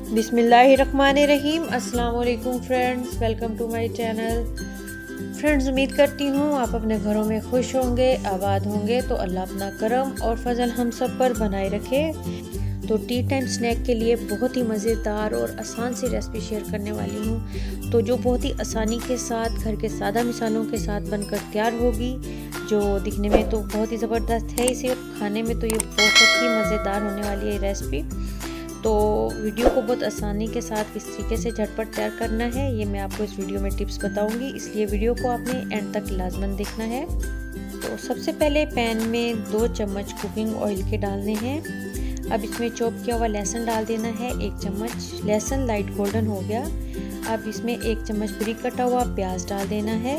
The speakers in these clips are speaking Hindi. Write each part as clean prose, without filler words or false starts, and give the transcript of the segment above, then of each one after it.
बिस्मिल्लाहिर्रहमानिर्रहीम। अस्सलाम वालेकुम friends, welcome to my channel. Friends, उम्मीद करती हूँ आप अपने घरों में खुश होंगे, आबाद होंगे। तो अल्लाह अपना करम और फजल हम सब पर बनाए रखे। तो टी टाइम स्नैक के लिए बहुत ही मज़ेदार और आसान सी रेसिपी शेयर करने वाली हूँ, तो जो बहुत ही आसानी के साथ घर के सादा मिसालों के साथ बनकर तैयार होगी, जो दिखने में तो बहुत ही ज़बरदस्त है, इसे खाने में तो ये बहुत ही मज़ेदार होने वाली है रेसिपी। तो वीडियो को बहुत आसानी के साथ किस तरीके से झटपट तैयार करना है, ये मैं आपको इस वीडियो में टिप्स बताऊंगी, इसलिए वीडियो को आपने एंड तक लाजमन देखना है। तो सबसे पहले पैन में 2 चम्मच कुकिंग ऑयल के डालने हैं। अब इसमें चॉप किया हुआ लहसुन डाल देना है, 1 चम्मच। लहसुन लाइट गोल्डन हो गया। अब इसमें 1 चम्मच बारीक कटा हुआ प्याज डाल देना है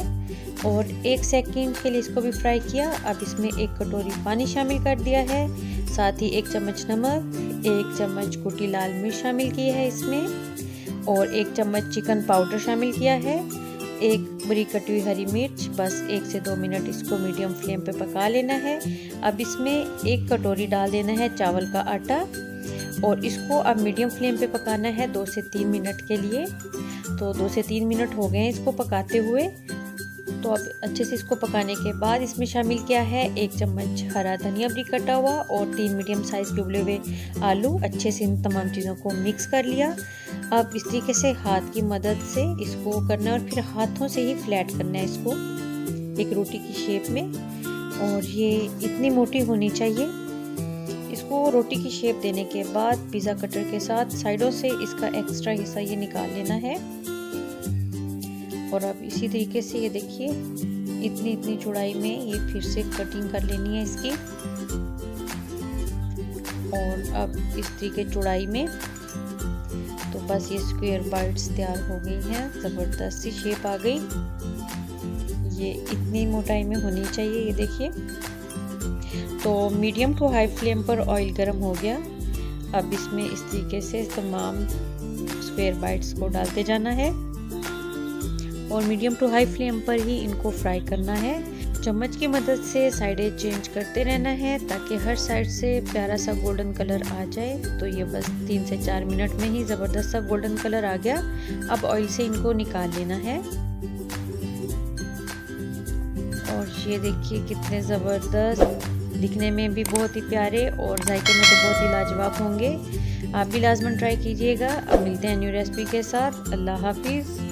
और 1 सेकंड के लिए इसको भी फ्राई किया। अब इसमें 1 कटोरी पानी शामिल कर दिया है, साथ ही 1 चम्मच नमक, 1 चम्मच कुटी लाल मिर्च शामिल की है इसमें, और 1 चम्मच चिकन पाउडर शामिल किया है, 1 बारीक कटी हुई हरी मिर्च। बस 1 से 2 मिनट इसको मीडियम फ्लेम पे पका लेना है। अब इसमें 1 कटोरी डाल देना है चावल का आटा और इसको अब मीडियम फ्लेम पे पकाना है 2 से 3 मिनट के लिए। तो 2 से 3 मिनट हो गए हैं इसको पकाते हुए। तो अब अच्छे से इसको पकाने के बाद इसमें शामिल किया है 1 चम्मच हरा धनिया बारीक कटा हुआ और 3 मीडियम साइज के उबले हुए आलू। अच्छे से इन तमाम चीज़ों को मिक्स कर लिया। अब इस तरीके से हाथ की मदद से इसको करना है और फिर हाथों से ही फ्लैट करना है इसको एक रोटी की शेप में, और ये इतनी मोटी होनी चाहिए। इसको रोटी की शेप देने के बाद पिज़्ज़ा कटर के साथ साइडों से इसका एक्स्ट्रा हिस्सा ये निकाल लेना है। और अब इसी तरीके से ये देखिए इतनी चौड़ाई में ये फिर से कटिंग कर लेनी है इसकी। और अब इस तरीके चौड़ाई में तो बस ये स्क्वायर बाइट्स तैयार हो गई हैं, ज़बरदस्त सी शेप आ गई। ये इतनी मोटाई में होनी चाहिए, ये देखिए। तो मीडियम टू हाई फ्लेम पर ऑयल गर्म हो गया। अब इसमें इस तरीके से तमाम स्क्वायर बाइट्स को डालते जाना है और मीडियम टू हाई फ्लेम पर ही इनको फ्राई करना है। चम्मच की मदद से साइडें चेंज करते रहना है ताकि हर साइड से प्यारा सा गोल्डन कलर आ जाए। तो ये बस 3 से 4 मिनट में ही ज़बरदस्त सा गोल्डन कलर आ गया। अब ऑयल से इनको निकाल लेना है। और ये देखिए कितने ज़बरदस्त, दिखने में भी बहुत ही प्यारे और जायके में तो बहुत ही लाजवाब होंगे। आप भी लाजमन ट्राई कीजिएगा। अब मिलते हैं न्यू रेसिपी के साथ। अल्लाह हाफिज़।